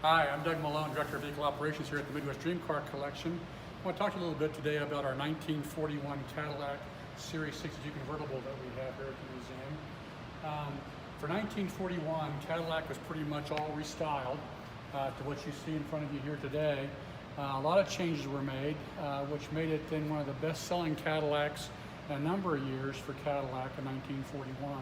Hi, I'm Doug Malone, Director of Vehicle Operations here at the Midwest Dream Car Collection. I want to talk to you a little bit today about our 1941 Cadillac Series 62 convertible that we have here at the museum. For 1941, Cadillac was pretty much all restyled to what you see in front of you here today. A lot of changes were made, which made it then one of the best-selling Cadillacs in a number of years for Cadillac in 1941.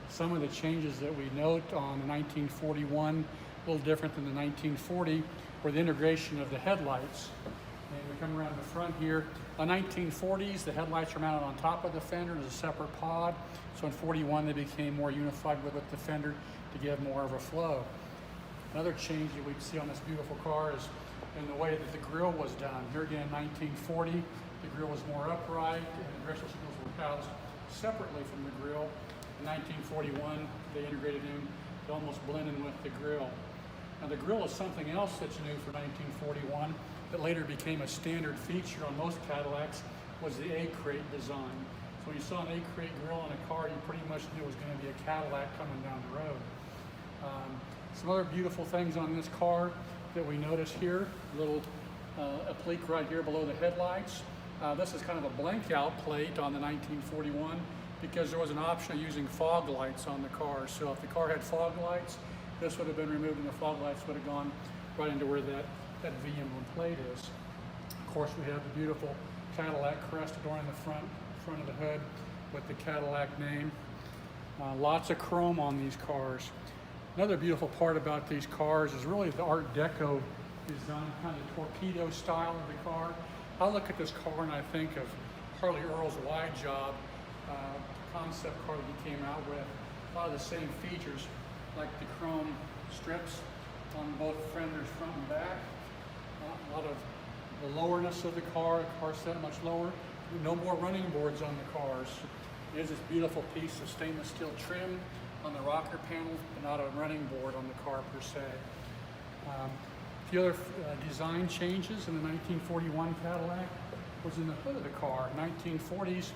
Some of the changes that we note on the 1941, a little different than the 1940, were the integration of the headlights. And we come around the front here. On 1940s, the headlights are mounted on top of the fender as a separate pod. So in 41, they became more unified with the fender to give more of a flow. Another change that we can see on this beautiful car is in the way that the grille was done. Here again, 1940, the grille was more upright and the directional signals were housed separately from the grille. In 1941, they integrated in to almost blend in with the grille. Now the grille is something else that's new for 1941 that later became a standard feature on most Cadillacs, was the A-crate design. So when you saw an A-crate grille on a car, you pretty much knew it was going to be a Cadillac coming down the road. Some other beautiful things on this car that we notice here, a little applique right here below the headlights. This is kind of a blank out plate on the 1941 because there was an option of using fog lights on the car. So if the car had fog lights, this would have been removed and the fog lights would have gone right into where that V emblem plate is. Of course, we have the beautiful Cadillac crest adorning the front of the hood with the Cadillac name. Lots of chrome on these cars. Another beautiful part about these cars is really the Art Deco design, kind of torpedo style of the car. I look at this car and I think of Harley Earl's Wide Job concept car that he came out with. A lot of the same features, like the chrome strips on both fenders front and back. A lot of the lowerness of the car set much lower. No more running boards on the cars. There's this beautiful piece of stainless steel trim on the rocker panel, but not a running board on the car per se. A few other design changes in the 1941 Cadillac was in the hood of the car. 1940s,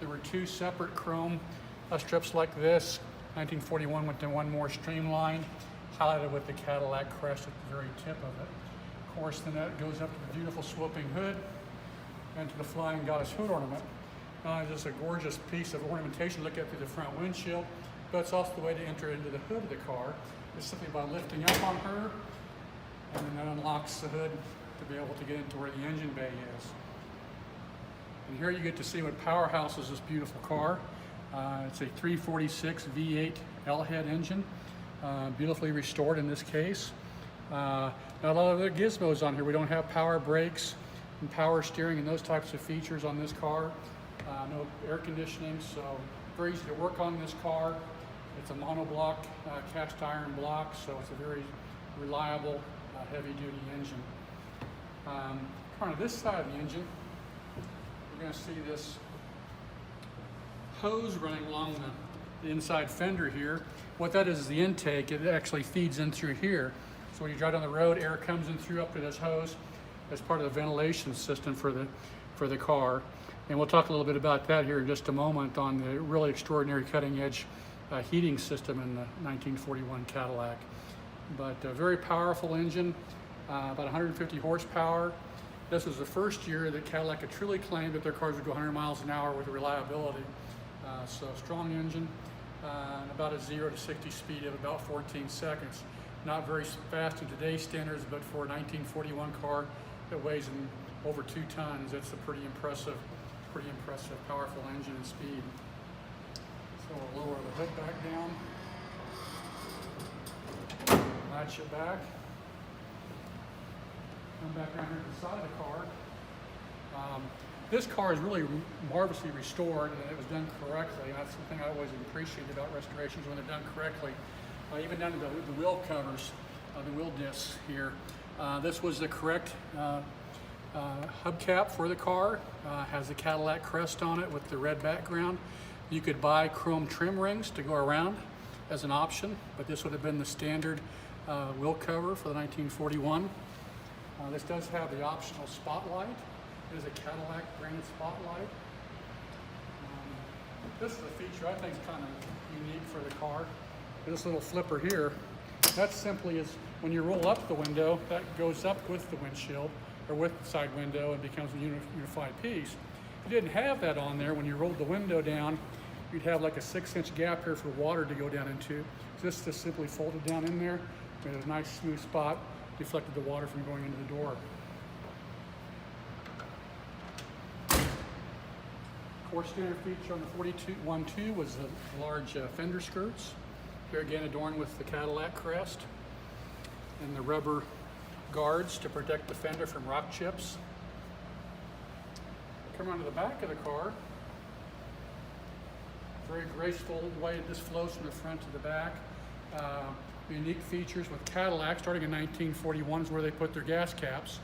there were two separate chrome strips like this. 1941 went to one more streamlined, highlighted with the Cadillac crest at the very tip of it. Of course, then that goes up to the beautiful sloping hood and to the Flying Goddess hood ornament. Just a gorgeous piece of ornamentation to look at through the front windshield, but it's also the way to enter into the hood of the car. It's simply by lifting up on her, and then that unlocks the hood to be able to get into where the engine bay is. And here you get to see what powerhouses this beautiful car. It's a 346 V8 L-head engine, beautifully restored in this case. Not a lot of other gizmos on here. We don't have power brakes and power steering and those types of features on this car. No air conditioning, so very easy to work on this car. It's a monoblock cast iron block, so it's a very reliable heavy-duty engine. On this side of the engine, we're going to see this hose running along the inside fender here. What that is the intake. It actually feeds in through here. So when you drive down the road, air comes in through up to this hose as part of the ventilation system for the car. And we'll talk a little bit about that here in just a moment on the really extraordinary cutting-edge heating system in the 1941 Cadillac. But a very powerful engine, about 150 horsepower. This was the first year that Cadillac had truly claimed that their cars would go 100 miles an hour with reliability. So strong engine, and about a 0 to 60 speed of about 14 seconds. Not very fast in today's standards, but for a 1941 car that weighs in over 2 tons, it's a pretty impressive, powerful engine and speed. So we'll lower the hood back down, latch it back, come back around here to the side of the car. This car is really marvelously restored and it was done correctly. That's something I always appreciate about restorations when they're done correctly. Even down to the wheel covers, the wheel discs here. This was the correct hubcap for the car. Has the Cadillac crest on it with the red background. You could buy chrome trim rings to go around as an option, but this would have been the standard wheel cover for the 1941. This does have the optional spotlight. It is a Cadillac branded spotlight. This is a feature I think is kind of unique for the car. This little flipper here That simply is when you roll up the window, that goes up with the windshield or with the side window and becomes a unified piece. If you didn't have that on there, when you rolled the window down, you'd have like a 6-inch gap here for water to go down into. This just simply folded down in there, made a nice smooth spot, deflected the water from going into the door. Core standard feature on the 4212 was the large fender skirts. Here again adorned with the Cadillac crest and the rubber guards to protect the fender from rock chips. Come around to the back of the car. Very graceful way this flows from the front to the back. Unique features with Cadillac, starting in 1941 is where they put their gas caps.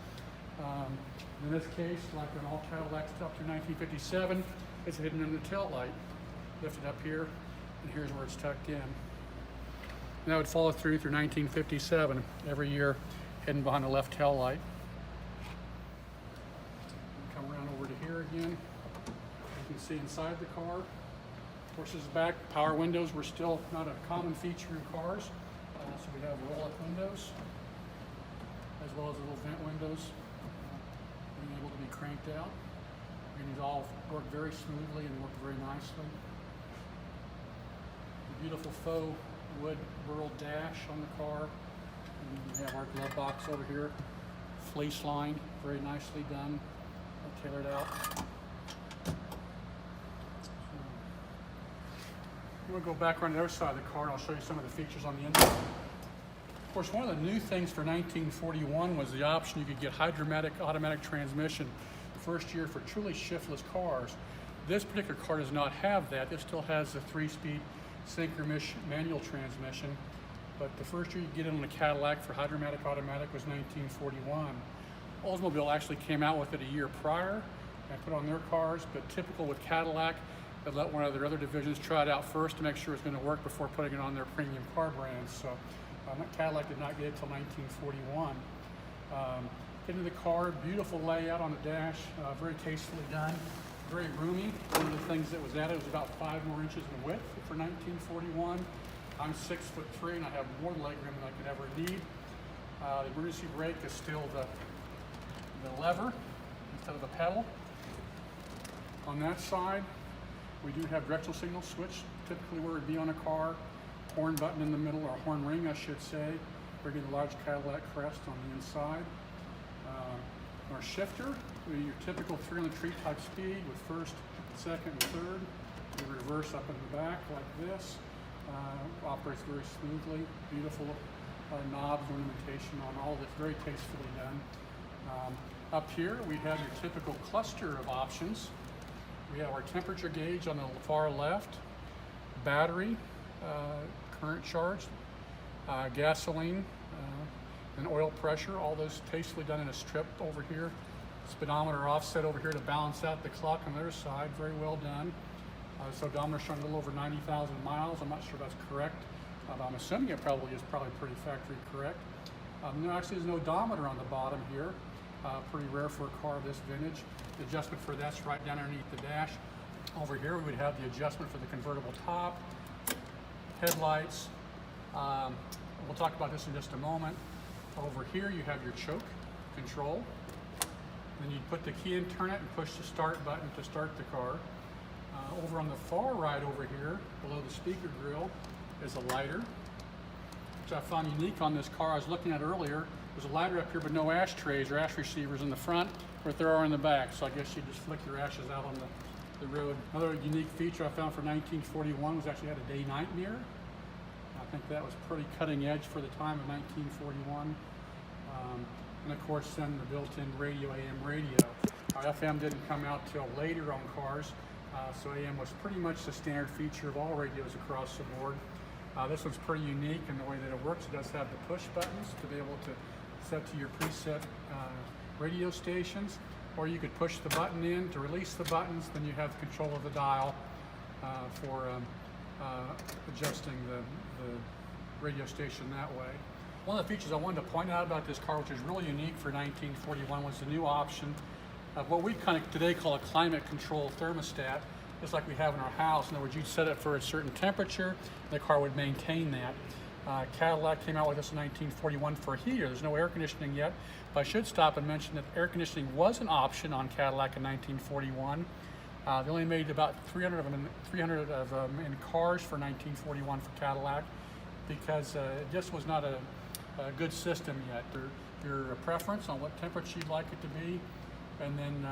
In this case, like on all Cadillacs up through 1957, it's hidden in the tail light. Lifted up here, and here's where it's tucked in. And that would follow through 1957, every year hidden behind the left tail light. Come around over to here again. You can see inside the car. Of course, this is back. Power windows were still not a common feature in cars. So we have roll-up windows, as well as little vent windows, being able to be cranked out. And these all work very smoothly and work very nicely. The beautiful faux wood burl dash on the car. And we have our glove box over here, fleece lined, very nicely done, tailored out. We'll go back around the other side of the car and I'll show you some of the features on the inside. Of course, one of the new things for 1941 was the option you could get hydromatic automatic transmission first year for truly shiftless cars. This particular car does not have that. It still has the 3-speed synchronous manual transmission, but the first year you get it on a Cadillac for hydromatic automatic was 1941. Oldsmobile actually came out with it a year prior and put on their cars, but typical with Cadillac, they let one of their other divisions try it out first to make sure it's going to work before putting it on their premium car brands. So Cadillac did not get it until 1941. Into the car, beautiful layout on the dash, very tastefully done, very roomy. One of the things that was added was about 5 more inches in width for 1941. I'm 6'3" and I have more leg room than I could ever need. The emergency brake is still the lever instead of the pedal. On that side, we do have directional signal switch, typically where it would be on a car. Horn button in the middle, or horn ring, I should say. We're getting a large Cadillac crest on the inside. Our shifter, your typical 3 tree type speed with first, second, and third. We reverse up in the back like this. Operates very smoothly. Beautiful knobs, ornamentation on all this, very tastefully done. Up here, we have your typical cluster of options. We have our temperature gauge on the far left, battery, current charge, gasoline, and oil pressure, all those tastefully done in a strip over here. Speedometer offset over here to balance out the clock on the other side, very well done. So odometer showing a little over 90,000 miles. I'm not sure if that's correct, but I'm assuming it probably is pretty factory correct. No, actually there's no odometer on the bottom here. Pretty rare for a car of this vintage. The adjustment for that's right down underneath the dash. Over here we would have the adjustment for the convertible top, headlights. We'll talk about this in just a moment. Over here you have your choke control. Then you'd put the key in, turn it, and push the start button to start the car. Over on the far right over here, below the speaker grill, is a lighter, which I found unique on this car. I was looking at earlier. There's a lighter up here, but no ashtrays or ash receivers in the front, but there are in the back. So I guess you just flick your ashes out on the road. Another unique feature I found for 1941 was actually had a day-night mirror. I think that was pretty cutting edge for the time of 1941. And of course, then the built-in radio, AM radio. FM didn't come out till later on cars, so AM was pretty much the standard feature of all radios across the board. This one's pretty unique in the way that it works. It does have the push buttons to be able to set to your preset radio stations, or you could push the button in to release the buttons, then you have control of the dial for adjusting the radio station that way. One of the features I wanted to point out about this car, which is really unique for 1941, was the new option of what we kind of today call a climate control thermostat, just like we have in our house. In other words, you'd set it for a certain temperature, the car would maintain that. Cadillac came out with this in 1941 for a heater. There's no air conditioning yet, but I should stop and mention that air conditioning was an option on Cadillac in 1941. They only made about 300 of them in cars for 1941 for Cadillac, because it just was not a good system yet. Your preference on what temperature you'd like it to be, and then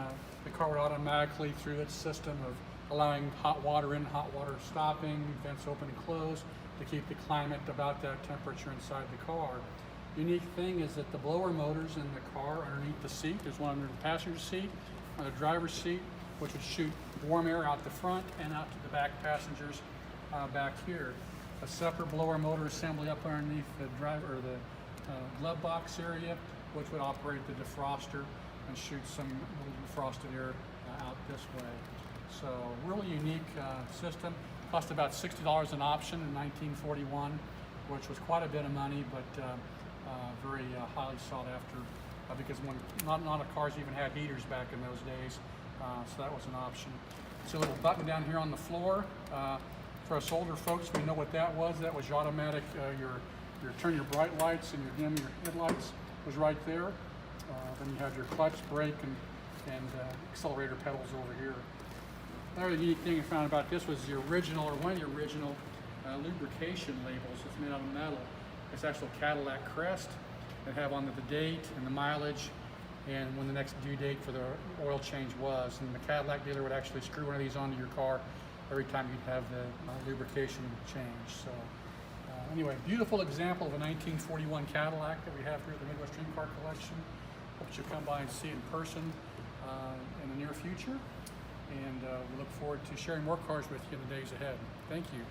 the car would automatically, through its system of allowing hot water in, hot water stopping, vents open and closed, to keep the climate about that temperature inside the car. Unique thing is that the blower motors in the car underneath the seat, there's one under the passenger seat, on the driver's seat, which would shoot warm air out the front and out to the back passengers back here. A separate blower motor assembly up underneath the driver, or the glove box area, which would operate the defroster and shoot some defrosted air out this way. So really unique system. Cost about $60 an option in 1941, which was quite a bit of money, but very highly sought after, because not a lot of cars even had heaters back in those days, so that was an option. See a little button down here on the floor. For us older folks, we know what that was. That was your automatic, your turn your bright lights and your dim your headlights was right there. Then you had your clutch, brake, and accelerator pedals over here. Another unique thing I found about this was the original, or one of the original lubrication labels. It's made out of metal. It's actual Cadillac crest that have on the date and the mileage and when the next due date for the oil change was. And the Cadillac dealer would actually screw one of these onto your car every time you'd have the lubrication change. So anyway, beautiful example of a 1941 Cadillac that we have here at the Midwest Dream Car Collection. Hope you'll come by and see it in person in the near future. And we look forward to sharing more cars with you in the days ahead. Thank you.